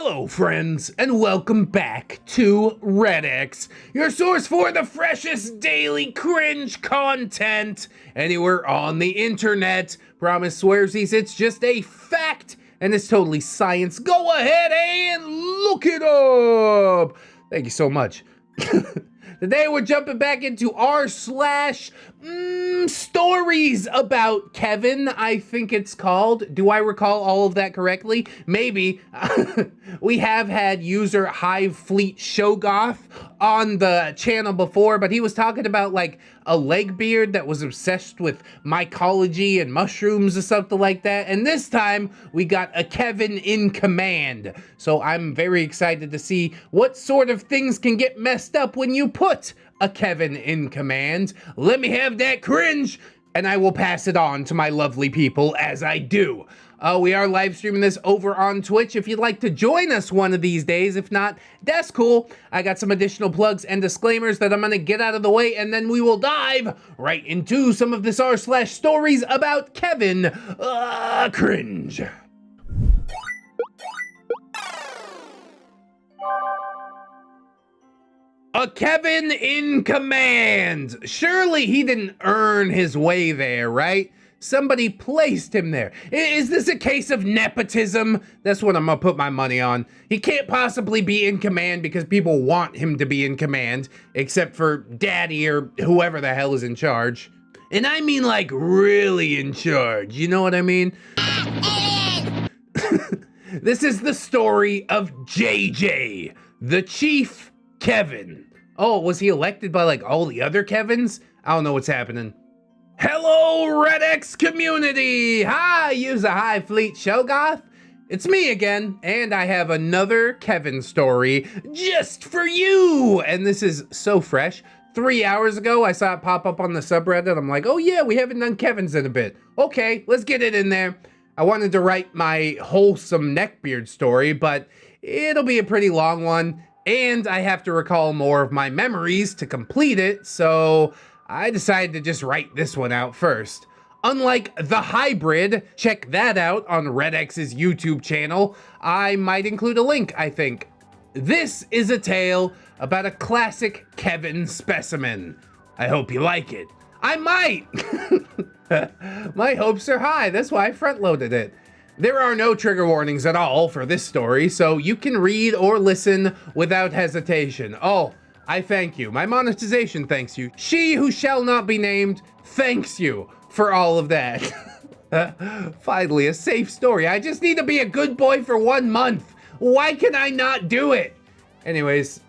Hello friends, and welcome back to ReddX, your source for the freshest daily cringe content anywhere on the internet. Promise swearsies, it's just a fact, and it's totally science. Go ahead and look it up! Thank you so much. Today we're jumping back into Stories About Kevin, I think it's called. Do I recall all of that correctly? Maybe. We have had user Hive Fleet Shogoth on the channel before, but he was talking about like a Neckbeard that was obsessed with mycology and mushrooms or something like that. And this time we got a Kevin in command. So I'm very excited to see what sort of things can get messed up when you put a Kevin in command. Let me have that cringe, and I will pass it on to my lovely people as I do. We are live streaming this over on Twitch if you'd like to join us one of these days. If not, that's cool. I got some additional plugs and disclaimers that I'm gonna get out of the way, and then we will dive right into some of this r/stories about Kevin cringe. A Kevin in command. Surely he didn't earn his way there, right? Somebody placed him there. Is this a case of nepotism? That's what I'm gonna put my money on. He can't possibly be in command because people want him to be in command, except for daddy or whoever the hell is in charge. And I mean like really in charge, you know what I mean? This is the story of JJ, the Chief Kevin. Oh, was he elected by like all the other Kevins? I don't know what's happening. Hello, ReddX community! Hi, user Hive Fleet Shogoth. It's me again, and I have another Kevin story just for you! And this is so fresh. 3 hours ago, I saw it pop up on the subreddit. I'm like, oh yeah, we haven't done Kevins in a bit. Okay, let's get it in there. I wanted to write my wholesome neckbeard story, but it'll be a pretty long one, and I have to recall more of my memories to complete it, so I decided to just write this one out first. Unlike the hybrid, check that out on ReddX's YouTube channel. I might include a link, I think. This is a tale about a classic Kevin specimen. I hope you like it. I might! My hopes are high, that's why I front-loaded it. There are no trigger warnings at all for this story, so you can read or listen without hesitation. Oh, I thank you. My monetization thanks you. She who shall not be named thanks you for all of that. Finally, a safe story. I just need to be a good boy for 1 month. Why can I not do it? Anyways,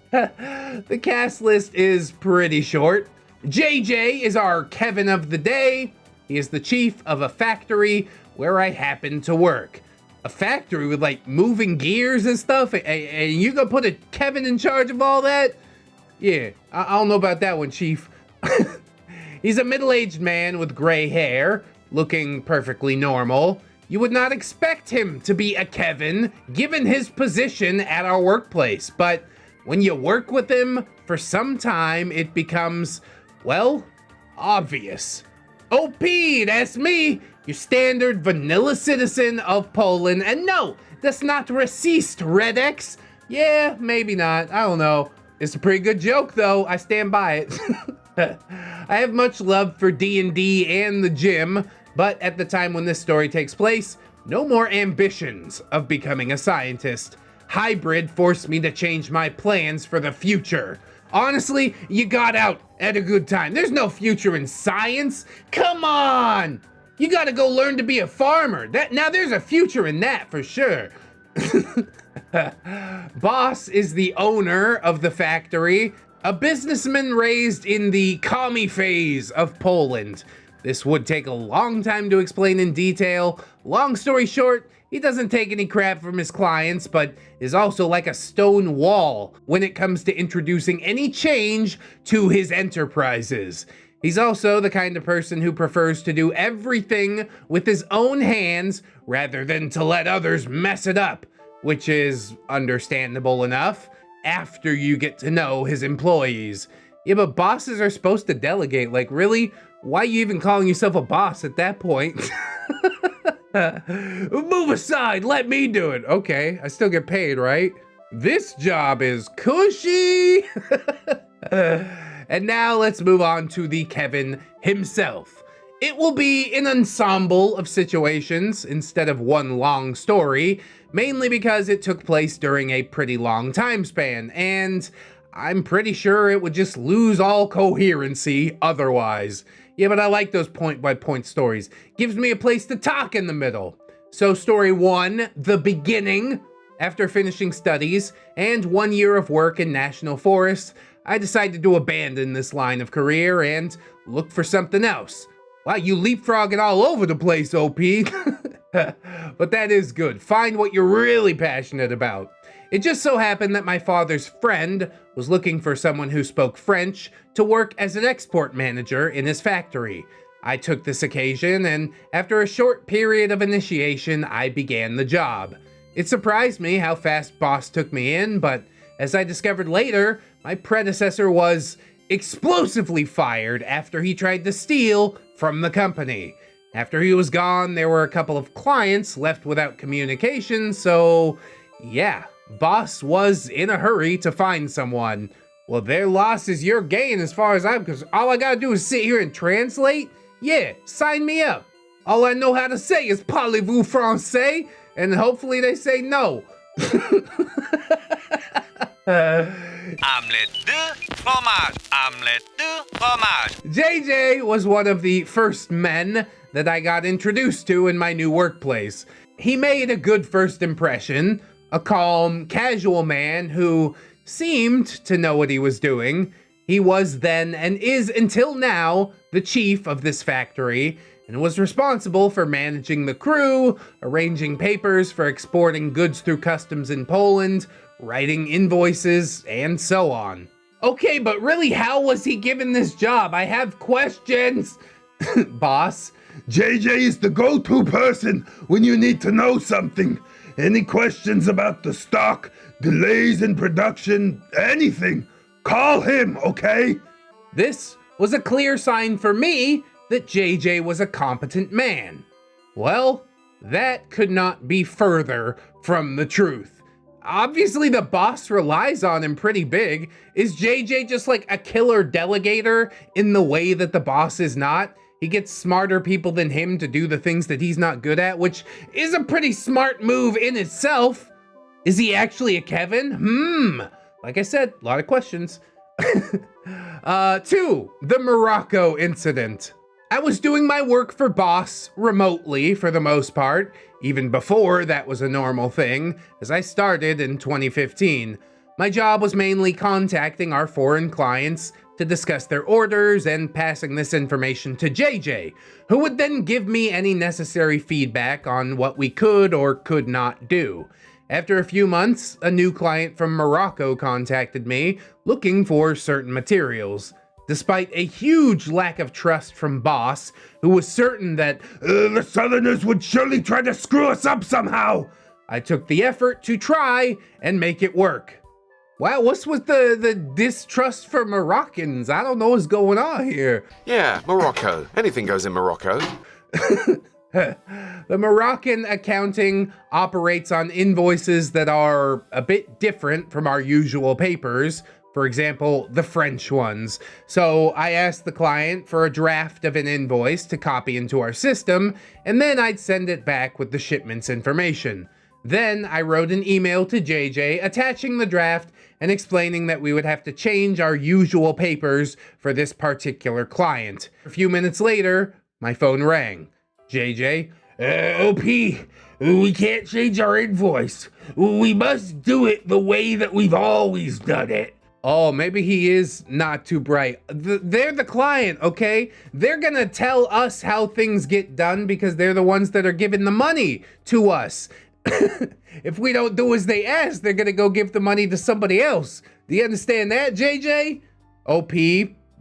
the cast list is pretty short. JJ is our Kevin of the day. He is the chief of a factory where I happen to work. A factory with like moving gears and stuff, and you gonna put a Kevin in charge of all that? Yeah, I don't know about that one, Chief. He's a middle-aged man with gray hair, looking perfectly normal. You would not expect him to be a Kevin, given his position at our workplace, but when you work with him for some time, it becomes, well, obvious. OP, that's me! Your standard vanilla citizen of Poland. And no, that's not racist, ReddX. Yeah, maybe not. I don't know. It's a pretty good joke, though. I stand by it. I have much love for D&D and the gym, but at the time when this story takes place, no more ambitions of becoming a scientist. Hybrid forced me to change my plans for the future. Honestly, you got out at a good time. There's no future in science. Come on! You gotta go learn to be a farmer. Now there's a future in that for sure. Boss is the owner of the factory, a businessman raised in the commie phase of Poland. This would take a long time to explain in detail. Long story short, he doesn't take any crap from his clients, but is also like a stone wall when it comes to introducing any change to his enterprises. He's also the kind of person who prefers to do everything with his own hands rather than to let others mess it up, which is understandable enough after you get to know his employees. Yeah, but bosses are supposed to delegate. Like, really? Why are you even calling yourself a boss at that point? Move aside, let me do it. Okay, I still get paid, right? This job is cushy. And now let's move on to the Kevin himself. It will be an ensemble of situations instead of one long story, mainly because it took place during a pretty long time span, and I'm pretty sure it would just lose all coherency otherwise. Yeah, but I like those point-by-point stories. Gives me a place to talk in the middle. So story 1, the beginning. After finishing studies and 1 year of work in national forests, I decided to abandon this line of career and look for something else. Wow, you leapfrogging all over the place, OP. But that is good. Find what you're really passionate about. It just so happened that my father's friend was looking for someone who spoke French to work as an export manager in his factory. I took this occasion, and after a short period of initiation, I began the job. It surprised me how fast boss took me in, but as I discovered later, my predecessor was explosively fired after he tried to steal from the company. After he was gone, there were a couple of clients left without communication, so yeah, boss was in a hurry to find someone. Well, their loss is your gain as far as I'm concerned. All I gotta do is sit here and translate? Yeah, sign me up. All I know how to say is parlez-vous français, and hopefully they say no. Omelette de fromage. Omelette de fromage. JJ was one of the first men that I got introduced to in my new workplace. He made a good first impression, a calm, casual man who seemed to know what he was doing. He was then and is until now the chief of this factory and was responsible for managing the crew, arranging papers for exporting goods through customs in Poland, writing invoices, and so on. Okay, but really, how was he given this job? I have questions. Boss? JJ is the go-to person when you need to know something. Any questions about the stock, delays in production, anything, call him, okay? This was a clear sign for me that JJ was a competent man. Well, that could not be further from the truth. Obviously, the boss relies on him pretty big. Is JJ just like a killer delegator in the way that the boss is not? He gets smarter people than him to do the things that he's not good at, which is a pretty smart move in itself. Is he actually a Kevin? Like I said, a lot of questions. 2, the Morocco incident. I was doing my work for boss remotely for the most part, even before that was a normal thing, as I started in 2015. My job was mainly contacting our foreign clients to discuss their orders and passing this information to JJ, who would then give me any necessary feedback on what we could or could not do. After a few months, a new client from Morocco contacted me looking for certain materials. Despite a huge lack of trust from boss, who was certain that the Southerners would surely try to screw us up somehow, I took the effort to try and make it work. Wow, what's with the distrust for Moroccans? I don't know what's going on here. Yeah, Morocco. Anything goes in Morocco. The Moroccan accounting operates on invoices that are a bit different from our usual papers. For example, the French ones. So I asked the client for a draft of an invoice to copy into our system, and then I'd send it back with the shipment's information. Then I wrote an email to JJ attaching the draft and explaining that we would have to change our usual papers for this particular client. A few minutes later, my phone rang. JJ, OP, we can't change our invoice. We must do it the way that we've always done it. Oh, maybe he is not too bright. They're the client, okay? They're gonna tell us how things get done because they're the ones that are giving the money to us. If we don't do as they ask, they're gonna go give the money to somebody else. Do you understand that, JJ? OP,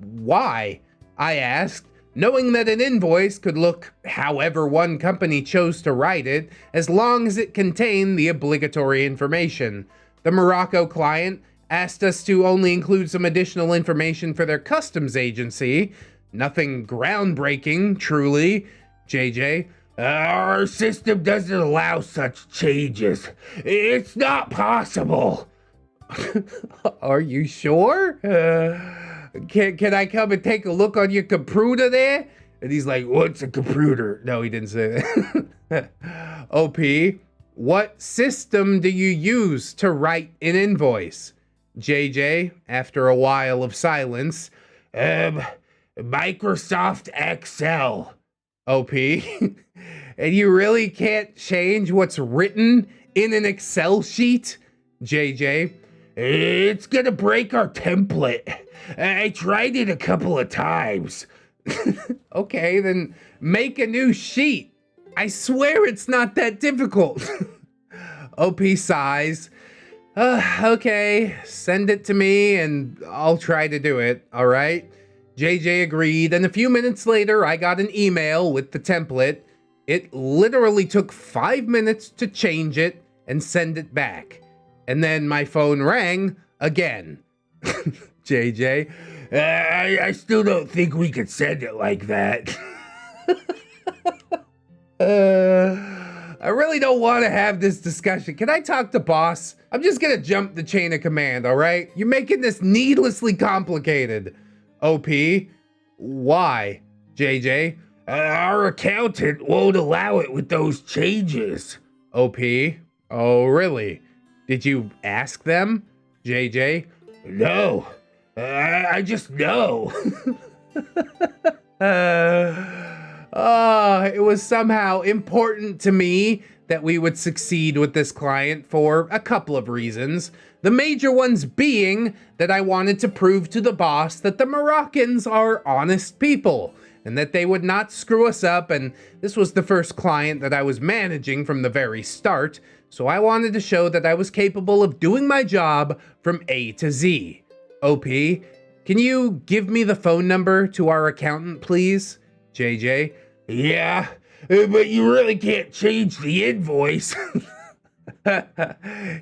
why? I asked, knowing that an invoice could look however one company chose to write it, as long as it contained the obligatory information. The Morocco client asked us to only include some additional information for their customs agency. Nothing groundbreaking, truly. JJ, Our system doesn't allow such changes. It's not possible. Are you sure? Can I come and take a look on your computer there? And he's like, what's a computer? No, he didn't say that. OP, what system do you use to write an invoice? JJ, after a while of silence, Microsoft Excel. OP, and you really can't change what's written in an Excel sheet? JJ, It's gonna break our template. I tried it a couple of times. okay, then make a new sheet. I swear it's not that difficult. OP sighs. Okay, send it to me and I'll try to do it, all right? JJ agreed, and a few minutes later, I got an email with the template. It literally took 5 minutes to change it and send it back. And then my phone rang again. JJ, I still don't think we could send it like that. I really don't want to have this discussion. Can I talk to boss? I'm just gonna jump the chain of command, all right? You're making this needlessly complicated. OP, why? JJ, Our accountant won't allow it with those changes. OP, oh really? Did you ask them? JJ, No, I just know. It was somehow important to me that we would succeed with this client for a couple of reasons. The major ones being that I wanted to prove to the boss that the Moroccans are honest people and that they would not screw us up, and this was the first client that I was managing from the very start, so I wanted to show that I was capable of doing my job from A to Z. OP, can you give me the phone number to our accountant, please? JJ, Yeah, but you really can't change the invoice.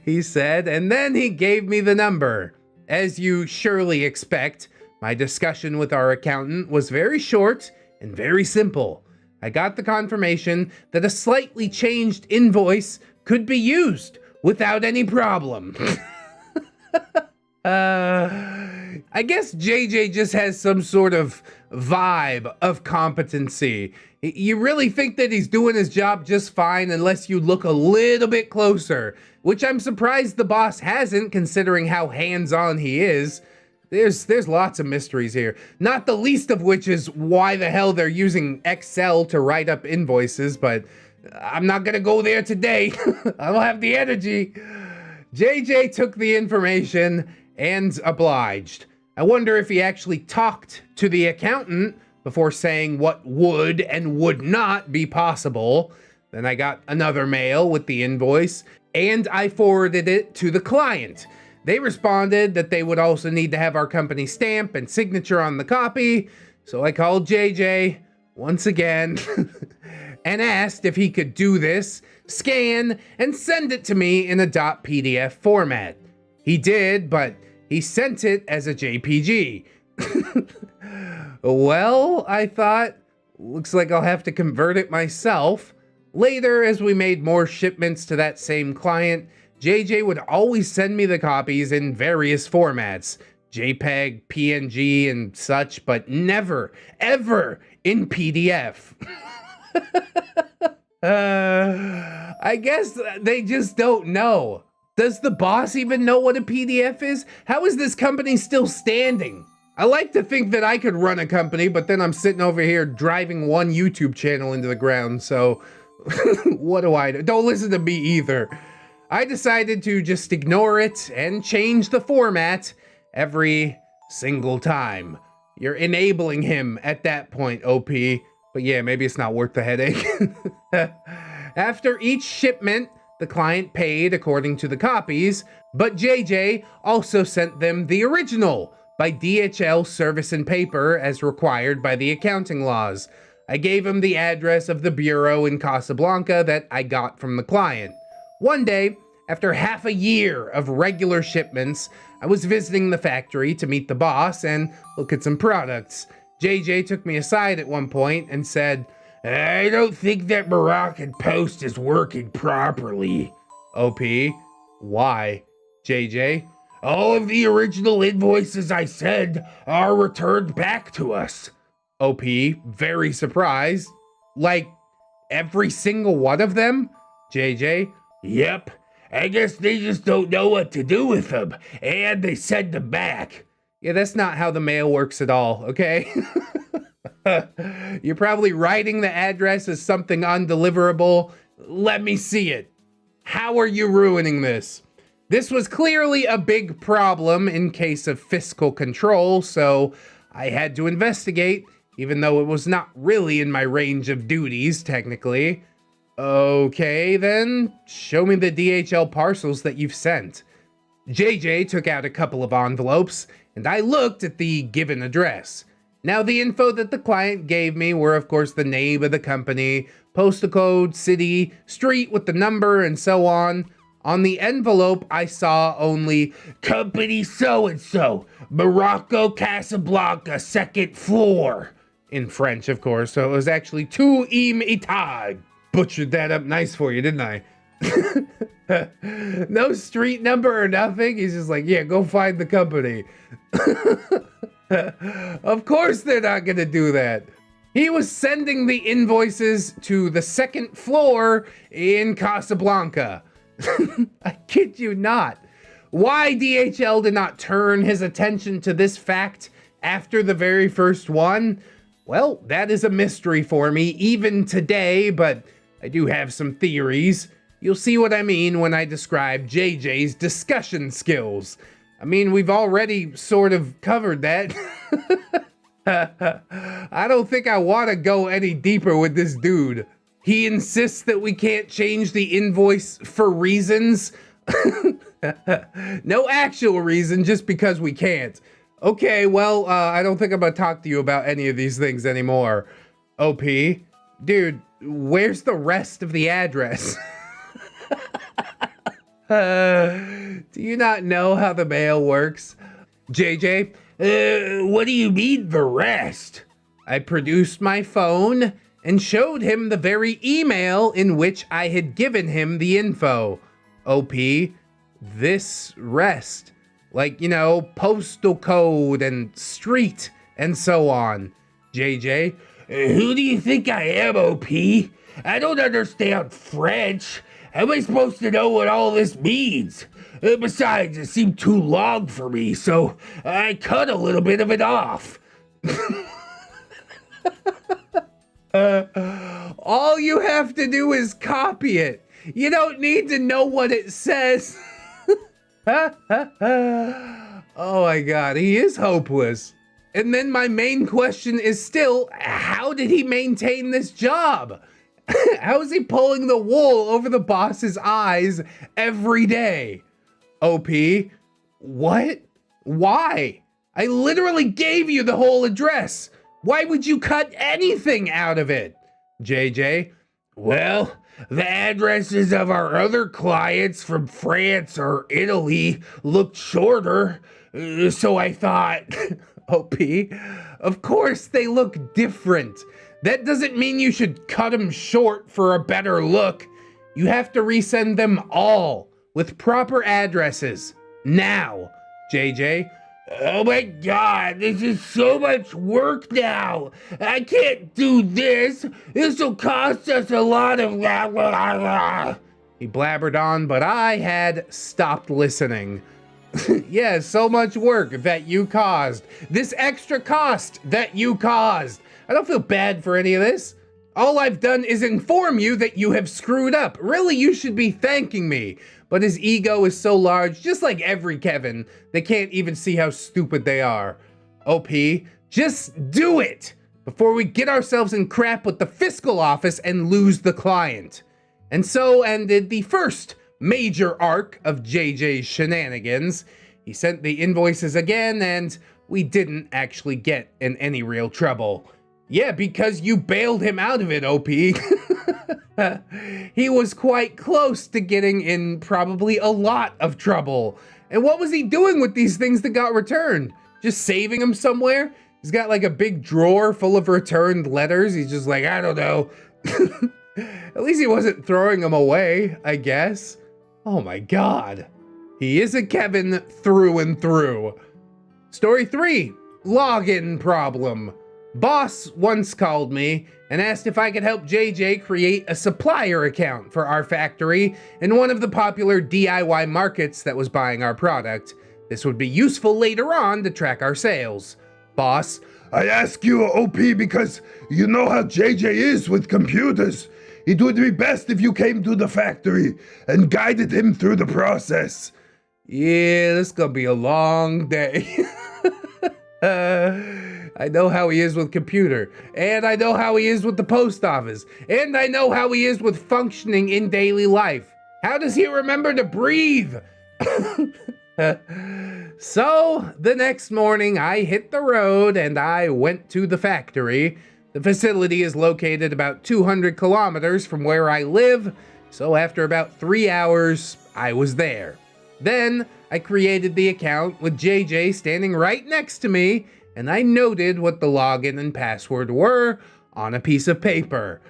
he said, and then he gave me the number. As you surely expect, my discussion with our accountant was very short and very simple. I got the confirmation that a slightly changed invoice could be used without any problem. I guess JJ just has some sort of vibe of competency. You really think that he's doing his job just fine unless you look a little bit closer, which I'm surprised the boss hasn't, considering how hands-on he is. There's lots of mysteries here, not the least of which is why the hell they're using Excel to write up invoices, but I'm not gonna go there today. I don't have the energy. JJ took the information and obliged. I wonder if he actually talked to the accountant before saying what would and would not be possible. Then I got another mail with the invoice, and I forwarded it to the client. They responded that they would also need to have our company stamp and signature on the copy, so I called JJ once again and asked if he could do this, scan, and send it to me in a .pdf format. He did, but he sent it as a JPG. Well, I thought, looks like I'll have to convert it myself. Later, as we made more shipments to that same client, JJ would always send me the copies in various formats, JPEG, PNG, and such, but never, ever in PDF. I guess they just don't know. Does the boss even know what a PDF is? How is this company still standing? I like to think that I could run a company, but then I'm sitting over here driving one YouTube channel into the ground, so what do I do? Don't listen to me either. I decided to just ignore it and change the format every single time. You're enabling him at that point, OP. But yeah, maybe it's not worth the headache. After each shipment, the client paid according to the copies, but JJ also sent them the original by DHL service and paper as required by the accounting laws. I gave him the address of the bureau in Casablanca that I got from the client. One day, after half a year of regular shipments, I was visiting the factory to meet the boss and look at some products. JJ took me aside at one point and said, I don't think that Moroccan post is working properly. OP, why? JJ, All of the original invoices I sent are returned back to us. OP, very surprised. Like, every single one of them? JJ, Yep, I guess they just don't know what to do with them, and they send them back. yeah, that's not how the mail works at all, okay? You're probably writing the address as something undeliverable. Let me see it. How are you ruining this? This was clearly a big problem in case of fiscal control, so I had to investigate, even though it was not really in my range of duties, technically. Okay, then, show me the DHL parcels that you've sent. JJ took out a couple of envelopes, and I looked at the given address. Now, the info that the client gave me were, of course, the name of the company, postal code, city, street with the number, and so on. On the envelope, I saw only Company so-and-so, Morocco, Casablanca, 2nd floor. in French, of course, so it was actually two étage. Butchered that up nice for you, didn't I? No street number or nothing. He's just like, yeah, go find the company. Of course they're not gonna do that. He was sending the invoices to the 2nd floor in Casablanca. I kid you not. Why DHL did not turn his attention to this fact after the very first one? Well, that is a mystery for me even today, but I do have some theories. You'll see what I mean when I describe JJ's discussion skills. I mean, we've already sort of covered that. I don't think I want to go any deeper with this dude. He insists that we can't change the invoice for reasons. No actual reason, just because we can't. Okay, well, I don't think I'm gonna talk to you about any of these things anymore. OP, dude, where's the rest of the address? Do you not know how the mail works? JJ, What do you mean the rest? I produced my phone and showed him the very email in which I had given him the info. OP, this rest. Like, you know, postal code and street and so on. JJ, Who do you think I am, OP? I don't understand French. How am I supposed to know what all this means? Besides, it seemed too long for me, so I cut a little bit of it off. all you have to do is copy it. You don't need to know what it says. Oh my God, he is hopeless. And then my main question is still, how did he maintain this job? How is he pulling the wool over the boss's eyes every day? OP, what? Why? I literally gave you the whole address. Why would you cut anything out of it? JJ, Well, the addresses of our other clients from France or Italy looked shorter, so I thought... OP, of course they look different. That doesn't mean you should cut them short for a better look. You have to resend them all with proper addresses. Now, JJ. Oh my God, this is so much work now. I can't do this. This will cost us a lot of... He blabbered on, but I had stopped listening. Yeah, so much work that you caused. This extra cost that you caused. I don't feel bad for any of this. All I've done is inform you that you have screwed up. Really, you should be thanking me. But his ego is so large, just like every Kevin, they can't even see how stupid they are. OP, just do it before we get ourselves in crap with the fiscal office and lose the client. And so ended the first major arc of JJ's shenanigans. He sent the invoices again, and we didn't actually get in any real trouble. Yeah, because you bailed him out of it, OP. He was quite close to getting in probably a lot of trouble. And what was he doing with these things that got returned? Just saving them somewhere? He's got like a big drawer full of returned letters. He's just like, I don't know. At least he wasn't throwing them away, I guess. Oh my God. He is a Kevin through and through. Story 3, login problem. Boss once called me and asked if I could help JJ create a supplier account for our factory in one of the popular DIY markets that was buying our product. This would be useful later on to track our sales. Boss, I ask you, OP, because you know how JJ is with computers. It would be best if you came to the factory and guided him through the process. yeah, this is gonna be a long day. I know how he is with computer, and I know how he is with the post office, and I know how he is with functioning in daily life. How does he remember to breathe? So, the next morning, I hit the road and I went to the factory. The facility is located about 200 kilometers from where I live, so after about 3 hours, I was there. Then, I created the account with JJ standing right next to me, and I noted what the login and password were on a piece of paper.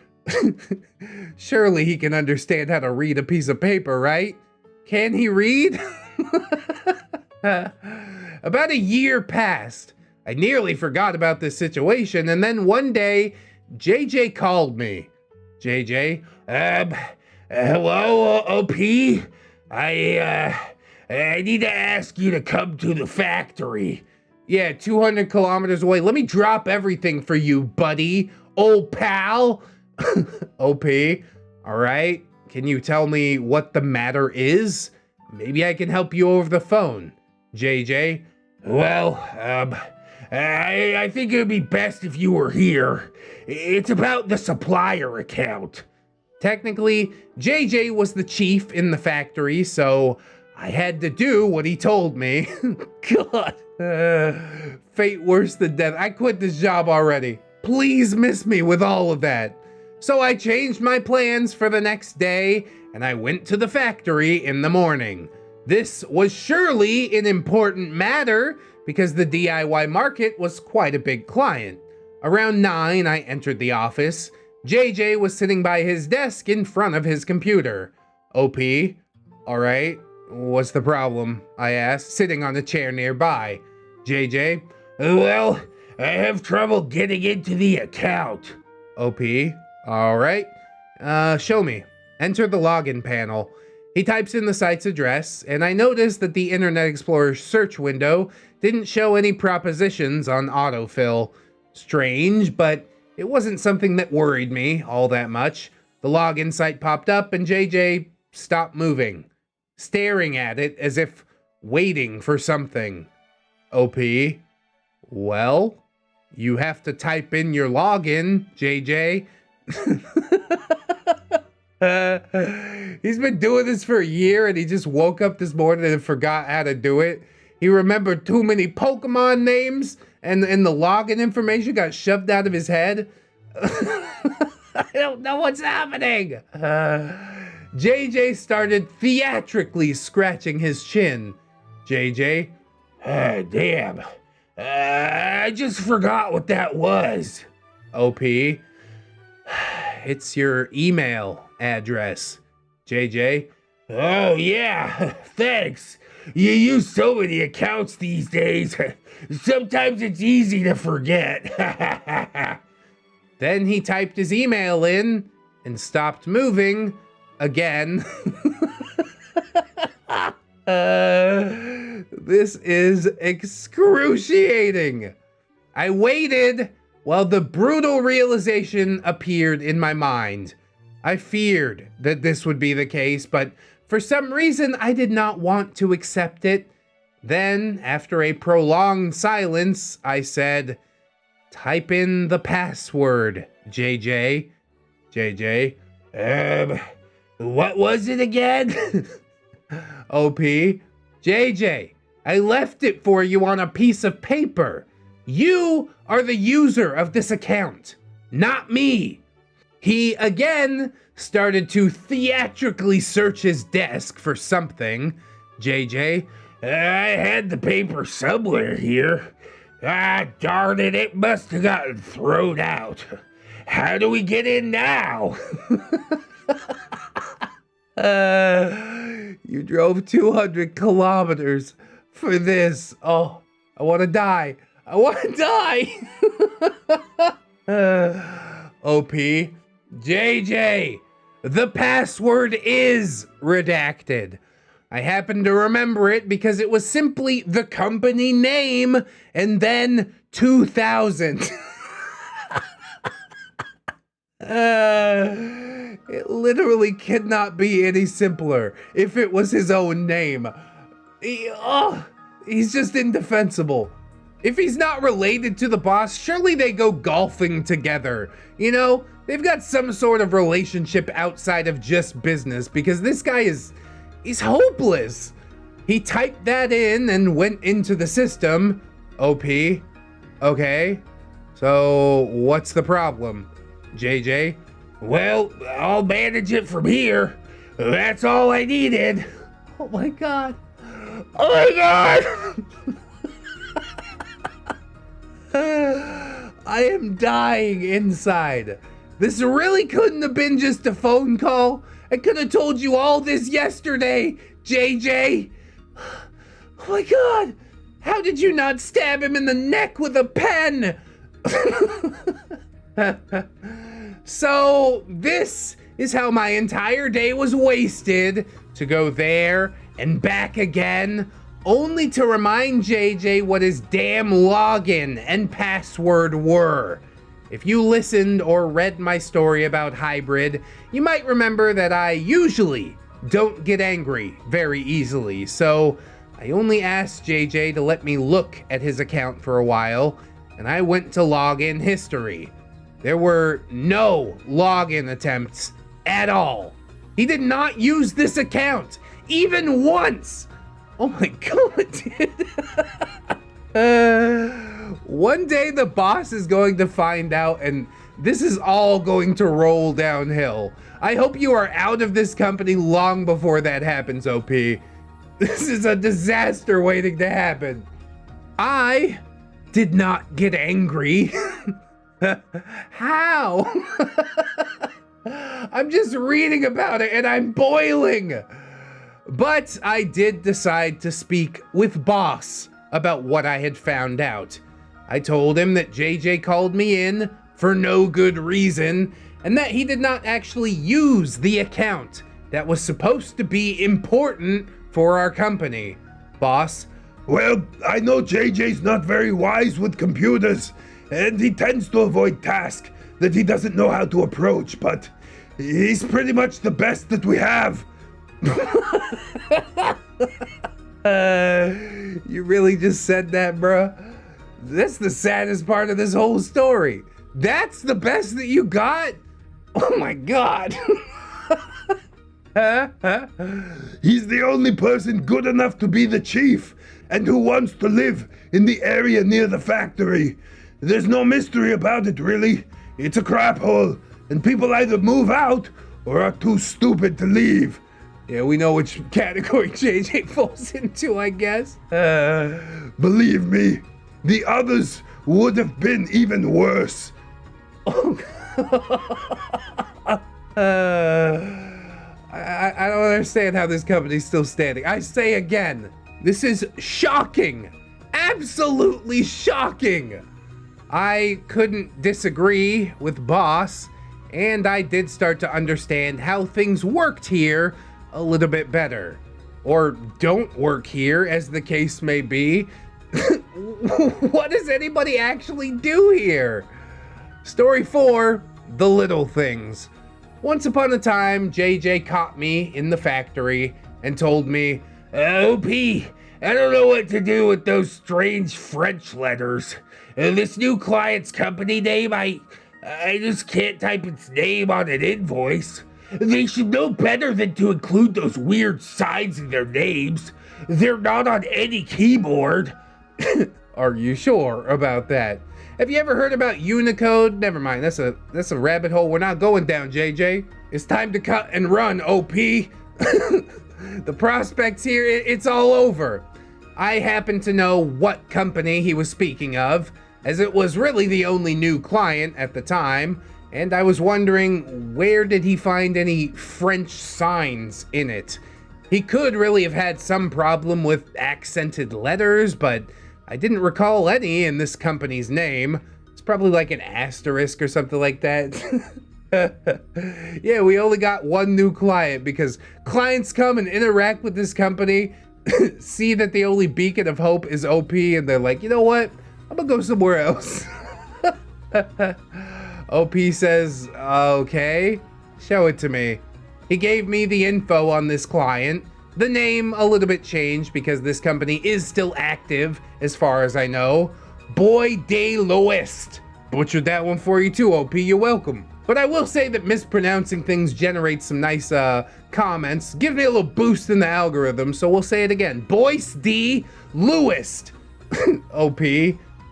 Surely he can understand how to read a piece of paper, right? Can he read? About a year passed. I nearly forgot about this situation, and then one day, JJ called me. JJ, Hello, OP? I need to ask you to come to the factory. Yeah, 200 kilometers away. Let me drop everything for you, buddy. Old pal. OP, all right. Can you tell me what the matter is? Maybe I can help you over the phone. JJ? Well, I think it would be best if you were here. It's about the supplier account. Technically, JJ was the chief in the factory, so I had to do what he told me. God. Fate worse than death. I quit this job already. Please miss me with all of that. So I changed my plans for the next day, and I went to the factory in the morning. This was surely an important matter because the DIY market was quite a big client. Around 9, I entered the office. JJ was sitting by his desk in front of his computer. OP, all right, what's the problem? I asked, sitting on a chair nearby. JJ, well, I have trouble getting into the account. OP, all right, show me. Enter the login panel. He types in the site's address, and I noticed that the Internet Explorer search window didn't show any propositions on autofill. Strange, but it wasn't something that worried me all that much. The login site popped up, and JJ stopped moving, staring at it as if waiting for something. OP, well, you have to type in your login, JJ. He's been doing this for a year and he just woke up this morning and forgot how to do it. He remembered too many Pokemon names and the login information got shoved out of his head. I don't know what's happening. JJ started theatrically scratching his chin. JJ, damn. I just forgot what that was. OP, it's your email address. JJ, oh yeah, thanks. You use so many accounts these days. Sometimes it's easy to forget. Then he typed his email in and stopped moving again. This is excruciating. I waited while the brutal realization appeared in my mind. I feared that this would be the case, but for some reason I did not want to accept it. Then, after a prolonged silence, I said, type in the password, JJ. JJ, what was it again? OP, JJ, I left it for you on a piece of paper. You are the user of this account, not me. He again started to theatrically search his desk for something. JJ, I had the paper somewhere here. Ah, darn it, it must have gotten thrown out. How do we get in now? You drove 200 kilometers for this. Oh, I want to die. I want to die. OP, JJ, the password is redacted. I happen to remember it because it was simply the company name and then 2000. It literally cannot be any simpler if it was his own name. He's just indefensible. If he's not related to the boss, surely they go golfing together. You know, they've got some sort of relationship outside of just business, because this guy he's hopeless. He typed that in and went into the system. OP. Okay. So what's the problem, JJ? Well, I'll manage it from here. That's all I needed. Oh my God. Oh my God! I am dying inside. This really couldn't have been just a phone call. I could have told you all this yesterday, JJ. Oh my God. How did you not stab him in the neck with a pen? So this is how my entire day was wasted, to go there and back again, only to remind JJ what his damn login and password were. If you listened or read my story about Hybrid, you might remember that I usually don't get angry very easily, so I only asked JJ to let me look at his account for a while, and I went to login history. There were no login attempts at all. He did not use this account, even once. Oh my God, dude. One day the boss is going to find out, and this is all going to roll downhill. I hope you are out of this company long before that happens, OP. This is a disaster waiting to happen. I did not get angry. How? I'm just reading about it and I'm boiling. But I did decide to speak with boss about what I had found out. I told him that JJ called me in for no good reason, and that he did not actually use the account that was supposed to be important for our company. Boss, Well, I know JJ's not very wise with computers, and he tends to avoid tasks that he doesn't know how to approach, but he's pretty much the best that we have. you really just said that, bruh? That's the saddest part of this whole story. That's the best that you got? Oh my God. He's the only person good enough to be the chief, and who wants to live in the area near the factory. There's no mystery about it, really. It's a crap hole, and people either move out or are too stupid to leave. Yeah, we know which category JJ falls into, I guess. Believe me, the others would have been even worse. I don't understand how this company's still standing. I say again, this is shocking. Absolutely shocking. I couldn't disagree with boss, and I did start to understand how things worked here a little bit better. Or don't work here, as the case may be. What does anybody actually do here? Story 4, the little things. Once upon a time, JJ caught me in the factory and told me, OP, I don't know what to do with those strange French letters. This new client's company name, I just can't type its name on an invoice. They should know better than to include those weird signs in their names. They're not on any keyboard. Are you sure about that? Have you ever heard about Unicode? Never mind, that's a rabbit hole we're not going down, JJ. It's time to cut and run, OP. The prospects here, it's all over. I happened to know what company he was speaking of, as it was really the only new client at the time, and I was wondering where did he find any French signs in it. He could really have had some problem with accented letters, but I didn't recall any in this company's name. It's probably like an asterisk or something like that. Yeah, we only got one new client because clients come and interact with this company, see that the only beacon of hope is OP, and they're like, you know what? I'm gonna go somewhere else. OP says, okay, show it to me. He gave me the info on this client. The name a little bit changed because this company is still active as far as I know. Boy de l'Ouest. Butchered that one for you too, OP, you're welcome. But I will say that mispronouncing things generates some nice comments. Give me a little boost in the algorithm, so we'll say it again. Boyce de l'Ouest. OP,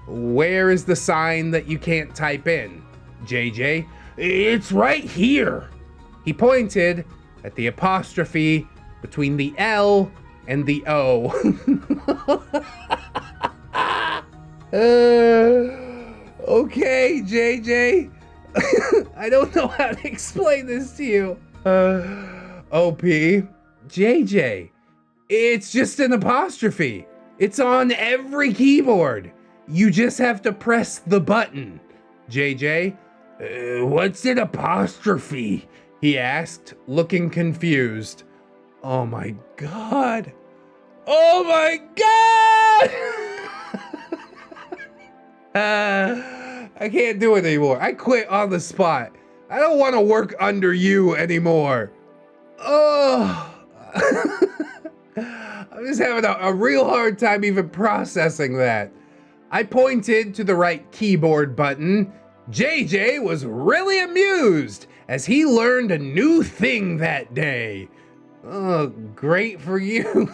where is the sign that you can't type in? JJ, it's right here. he pointed at the apostrophe between the L and the O. Okay, JJ. I don't know how to explain this to you. OP, JJ, it's just an apostrophe. It's on every keyboard. You just have to press the button. JJ, What's an apostrophe? he asked, looking confused. Oh my God. Oh my God! I can't do it anymore. I quit on the spot. I don't want to work under you anymore. Oh. I'm just having a real hard time even processing that. I pointed to the right keyboard button. JJ was really amused as he learned a new thing that day. Oh, great for you.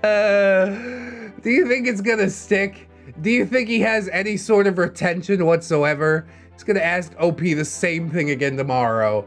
Do you think it's gonna stick? Do you think he has any sort of retention whatsoever? He's gonna ask OP the same thing again tomorrow.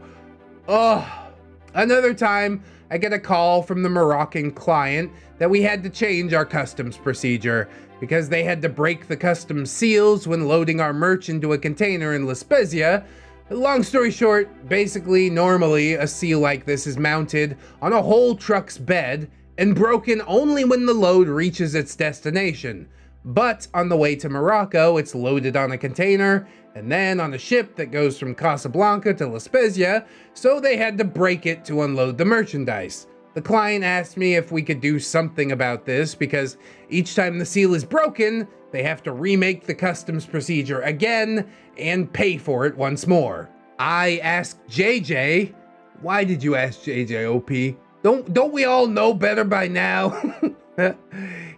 Oh, another time I get a call from the Moroccan client that we had to change our customs procedure because they had to break the customs seals when loading our merch into a container in La Spezia. Long story short, basically, normally a seal like this is mounted on a whole truck's bed and broken only when the load reaches its destination. But on the way to Morocco, it's loaded on a container and then on a ship that goes from Casablanca to La Spezia, so they had to break it to unload the merchandise. The client asked me if we could do something about this because each time the seal is broken, they have to remake the customs procedure again and pay for it once more. I asked JJ, why did you ask JJ, OP? Don't we all know better by now?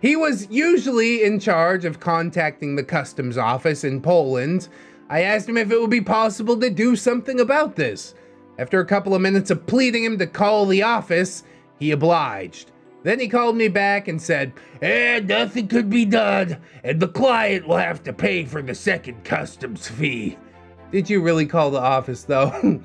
He was usually in charge of contacting the customs office in Poland. I asked him if it would be possible to do something about this. After a couple of minutes of pleading him to call the office, he obliged. Then he called me back and said, Nothing could be done, and the client will have to pay for the second customs fee. Did you really call the office though?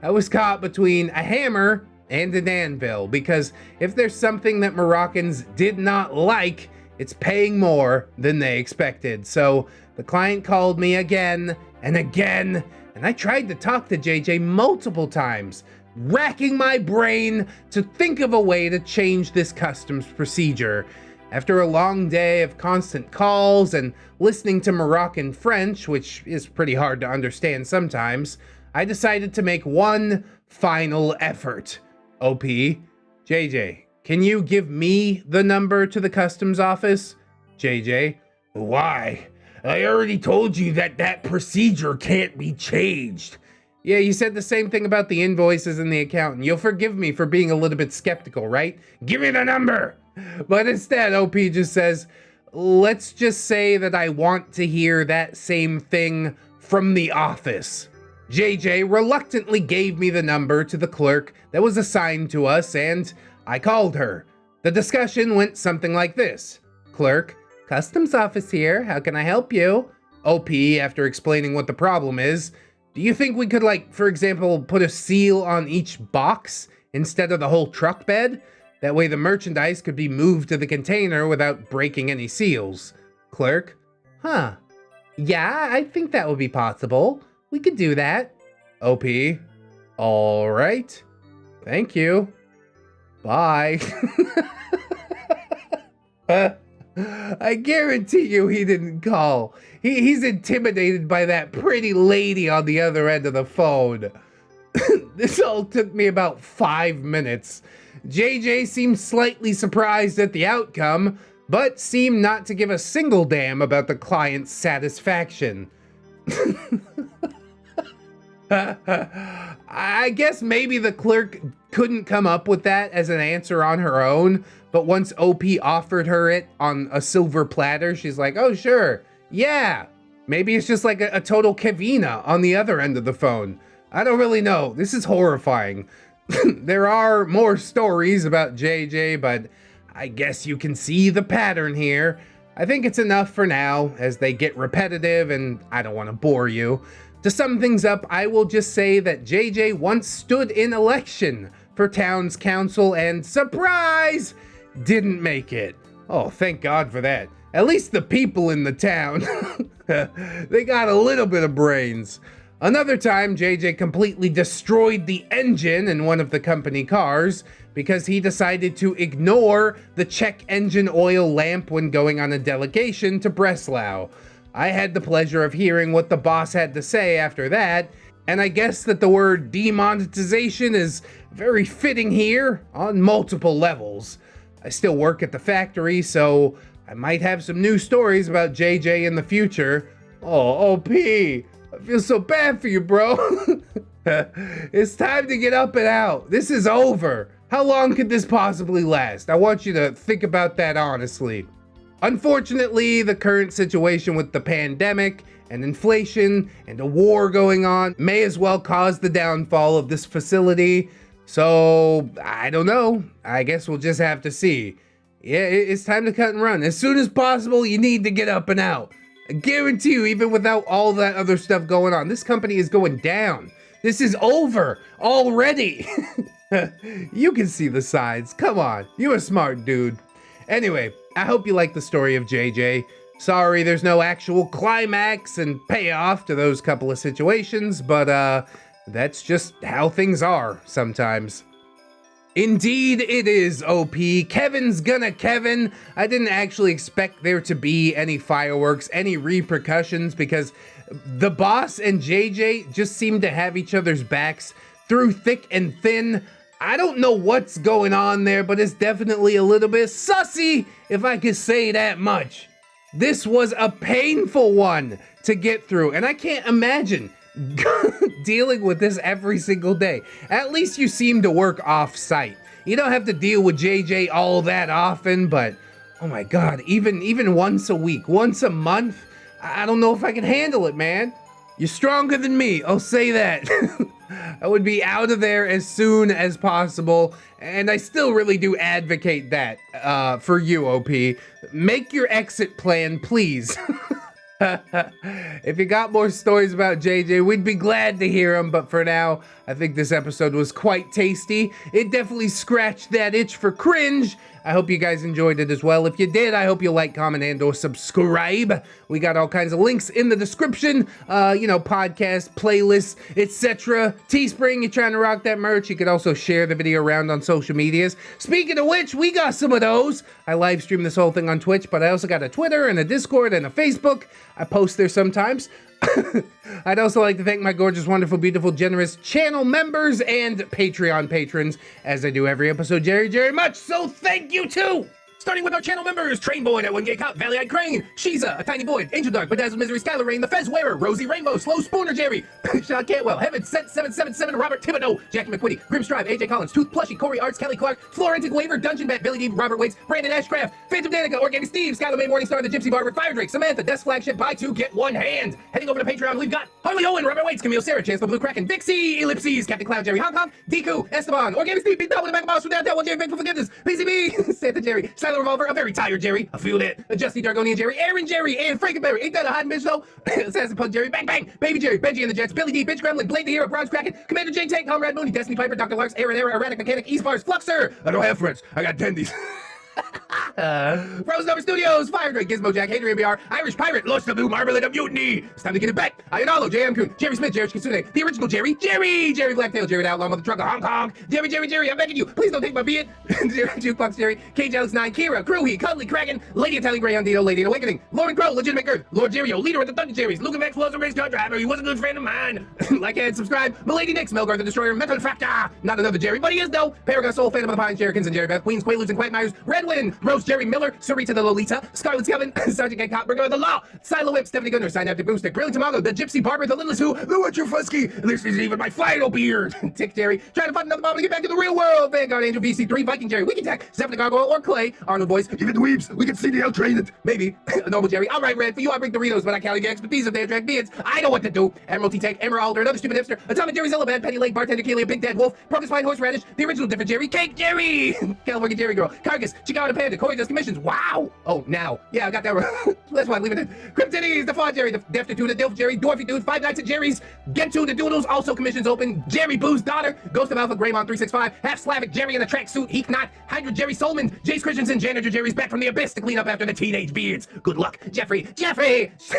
I was caught between a hammer and an anvil because if there's something that Moroccans did not like, it's paying more than they expected. So the client called me again and again, and I tried to talk to JJ multiple times, racking my brain to think of a way to change this customs procedure. After a long day of constant calls and listening to Moroccan French, which is pretty hard to understand sometimes, I decided to make one final effort. OP, JJ, can you give me the number to the customs office? JJ, Why? I already told you that procedure can't be changed. yeah, you said the same thing about the invoices and the accountant. You'll forgive me for being a little bit skeptical, right? Give me the number. But instead, OP just says, let's just say that I want to hear that same thing from the office. JJ reluctantly gave me the number to the clerk that was assigned to us, and I called her. The discussion went something like this. Clerk, customs office here, how can I help you? OP, after explaining what the problem is, do you think we could, like, for example, put a seal on each box instead of the whole truck bed? That way the merchandise could be moved to the container without breaking any seals. Clerk, huh. Yeah, I think that would be possible. We could do that. OP, all right. Thank you. Bye. I guarantee you he didn't call. He's intimidated by that pretty lady on the other end of the phone. This all took me about 5 minutes. JJ seemed slightly surprised at the outcome, but seemed not to give a single damn about the client's satisfaction. I guess maybe the clerk couldn't come up with that as an answer on her own, but once OP offered her it on a silver platter, she's like, oh sure, yeah. Maybe it's just like a total Kevina on the other end of the phone. I don't really know. This is horrifying. There are more stories about JJ, but I guess you can see the pattern here. I think it's enough for now, as they get repetitive and I don't want to bore you. To sum things up, I will just say that JJ once stood in election for town's council and, surprise, didn't make it. Oh, thank God for that. At least the people in the town, they got a little bit of brains. Another time, JJ completely destroyed the engine in one of the company cars because he decided to ignore the check engine oil lamp when going on a delegation to Breslau. I had the pleasure of hearing what the boss had to say after that, and I guess that the word demonetization is very fitting here on multiple levels. I still work at the factory, so I might have some new stories about JJ in the future. Oh, OP, I feel so bad for you, bro. It's time to get up and out. This is over. How long could this possibly last? I want you to think about that honestly. Unfortunately, the current situation with the pandemic and inflation and a war going on may as well cause the downfall of this facility. So, I don't know. I guess we'll just have to see. Yeah, it's time to cut and run. As soon as possible, you need to get up and out. I guarantee you, even without all that other stuff going on, this company is going down. This is over already. You can see the signs. Come on, you're a smart dude. Anyway, I hope you like the story of JJ. Sorry there's no actual climax and payoff to those couple of situations, but that's just how things are sometimes. Indeed it is, OP. Kevin's gonna Kevin. I didn't actually expect there to be any fireworks, any repercussions, because the boss and JJ just seem to have each other's backs through thick and thin. I don't know what's going on there, but it's definitely a little bit sussy, if I could say that much. This was a painful one to get through, and I can't imagine dealing with this every single day. At least you seem to work off-site. You don't have to deal with JJ all that often, but oh my God, even once a week, once a month, I don't know if I can handle it, man. You're stronger than me, I'll say that. I would be out of there as soon as possible, and I still really do advocate that for you, OP. Make your exit plan, please. If you got more stories about JJ, we'd be glad to hear them, but for now, I think this episode was quite tasty. It definitely scratched that itch for cringe. I hope you guys enjoyed it as well. If you did, I hope you'll like, comment, and or subscribe. We got all kinds of links in the description, podcast, playlists, etc. Teespring, you're trying to rock that merch. You could also share the video around on social medias. Speaking of which, we got some of those. I live stream this whole thing on Twitch, but I also got a Twitter and a Discord and a Facebook. I post there sometimes. I'd also like to thank my gorgeous, wonderful, beautiful, generous channel members and Patreon patrons, as I do every episode very much, so thank you too! Starting with our channel members, Train Boy, That One Gay Cop, Valley Eyed Crane, Shiza, A Tiny Boy, Angel Dark, Bedazzled Misery, Skylar Rain, The Fez Wearer, Rosie Rainbow, Slow Spooner Jerry, Sean Cantwell, Heaven Sent 777, Robert Thibodeau, Jackie McQuitty, Grim Strive, AJ Collins, Tooth Plushie, Corey Arts, Kelly Clark, Florentic Waver, Dungeon Bat, Billy D, Robert Waits, Brandon Ashcraft, Phantom Danica, Organic Steve, Skylar May, Morningstar, The Gypsy Barber, Fire Drake, Samantha, Desk Flagship, Buy Two, Get One Hand. Heading over to Patreon, we've got Harley Owen, Robert Waits, Camille Sarah, Chance the Blue Kraken, Dixie, Ellipses, Captain Cloud, Jerry Hong Kong, Deku, Esteban, Organic Steve, Beat Double, The Mega Boss, Without That One, Jerry, Thankful Forgiveness, PCB, Santa Jerry, Silent Tyler Revolver, a very tired Jerry, I feel that, a Justy Dargonian Jerry, Aaron Jerry, and Frankenberry. Ain't that a hot bitch though? Assassin Punk Jerry, Bang Bang, Baby Jerry, Benji and the Jets, Billy D, Bitch Gremlin, Blade the Hero, Bronze Kraken, Commander Jane Tank, Comrade Mooney, Destiny Piper, Dr. Larks, Aaron Era, Erratic Mechanic, Eastbars, Fluxer. I don't have friends. I got tendies. Frozen Over Studios, Fire Drake, Gizmo Jack, Hater ABR, Irish Pirate, Lost the Blue Marmalade of Mutiny. It's time to get it back. Ayanalo, J.M. Kuhn, Jerry Smith, Jerry Kitsune, the original Jerry, Jerry Blacktail, Jerry the Outlaw, Mother Trucker, Hong Kong, Jerry, I'm begging you, please don't take my beard. Jerry Jukebox Jerry, Cage Alex 9, Kira, Crewhee, Cuddly Kraken, Lady Italian Greyhound Dino, Lady in Awakening, Lauren Crow, Legitimate Girth, Lord Jerry-O, Leader of the Thunder Jerrys, Luke Max was a race car driver, he was a good friend of mine. Like and subscribe, Milady Nix, Melgar the Destroyer, Metal Fracta, not another Jerry, but he is though. Paragon Soul, Phantom of the Pines, Jerrykins and Jerry Beth, Queens, Quaaludes and Quagmires, Redwin, Rose Jerry Miller, Sarita the Lolita, Scarlet's Coven, Sergeant K. Copbringer of the Law, Silo Whip, Stephanie Gunner, Synaptic Boomstick, Brilliant Tomago, the Gypsy Barber, the Littlest Who, the Witcher Fusky, this isn't even my final beard. Tick Jerry, trying to find another mom to get back to the real world. Vanguard Angel VC3, Viking Jerry, Wiki Tech, Zephanic Gargoyle, or Clay, Arnold Boys, even the Weebs, we can see the trained. Maybe, a normal Jerry. Alright, Red, for you I bring Doritos, but I count the expertise of their drag beards. I know what to do. Admiral T-Tech, Emerald, or another stupid hipster, Atomic Jerry Zellabad, Penny Lake, Bartender Kelia, Big Dad Wolf, Procus Fine Horseradish, the original different Jerry, Cake Jerry, California Jerry Girl, Carcass, Chicago Panda, Corey does commissions. Wow. Oh, now. Yeah, I got that right. That's why I'm leaving it. Cryptides, the Fawn Jerry, the Deftitude, the Dilf Jerry, Dwarfy Dude, Five Nights at Jerry's, Get to the Doodles, also commissions open, Jerry Boo's daughter, Ghost of Alpha, Greymon 365, Half Slavic Jerry in a tracksuit, Heath Knot, Hydra Jerry Solman, Jace Christensen, Janitor Jerry's back from the abyss to clean up after the teenage beards. Good luck. Jeffrey,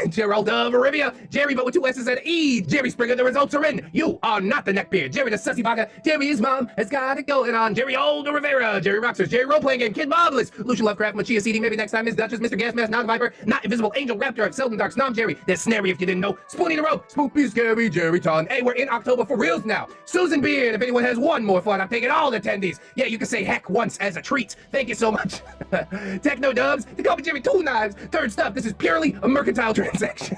Gerald of Arabia, Jerry but with 2 S's and E, Jerry Springer, the results are in. You are not the neckbeard. Jerry the Sussy Baga, Jerry his mom has got it going on, Jerry Older Rivera, Jerry Roxers, Jerry Role Playing Game, Kid Marvelous, Lucian Lovecraft, Machia CD, maybe next time, Miss Duchess, Mr. Gasmask, Non Viper, Not Invisible, Angel Raptor, Seldom Dark, Snom Jerry, there's Snary if you didn't know, Spoonie the Rope, Spoopy Scary, Jerry Ton. Hey, we're in October for reals now. Susan Beard, if anyone has one more fun, I'm taking all the attendees. Yeah, you can say heck once as a treat. Thank you so much. Techno Dubs, the Copy Jerry Tool Knives, Third Stuff, this is purely a mercantile transaction.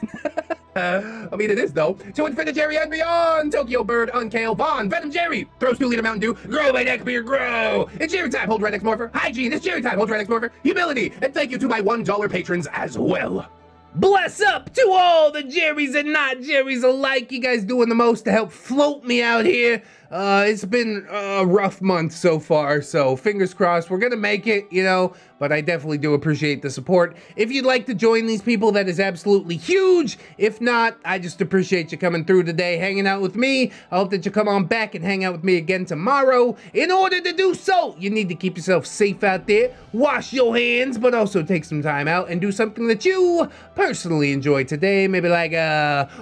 I mean, it is though. To Infinite Jerry and beyond, Tokyo Bird, Unkale, Vaughn, Venom Jerry, throws 2 liter Mountain Dew, grow my neckbeard, grow. It's Jerry time, hold ReddX Morpher. Hygiene, it's Jerry time, hold ReddX Morpher. Humility, and thank you to my $1 patrons as well. Bless up to all the Jerrys and not Jerrys alike. You guys doing the most to help float me out here. It's been a rough month so far, so fingers crossed. We're gonna make it, you know, but I definitely do appreciate the support. If you'd like to join these people, that is absolutely huge. If not, I just appreciate you coming through today, hanging out with me. I hope that you come on back and hang out with me again tomorrow. In order to do so, you need to keep yourself safe out there, wash your hands, but also take some time out and do something that you personally enjoy today. Maybe like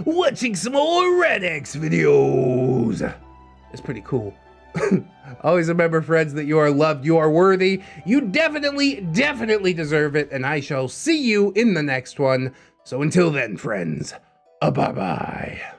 watching some more ReddX videos. It's pretty cool. Always remember, friends, that you are loved, you are worthy, you definitely deserve it, and I shall see you in the next one. So until then, friends, bye-bye.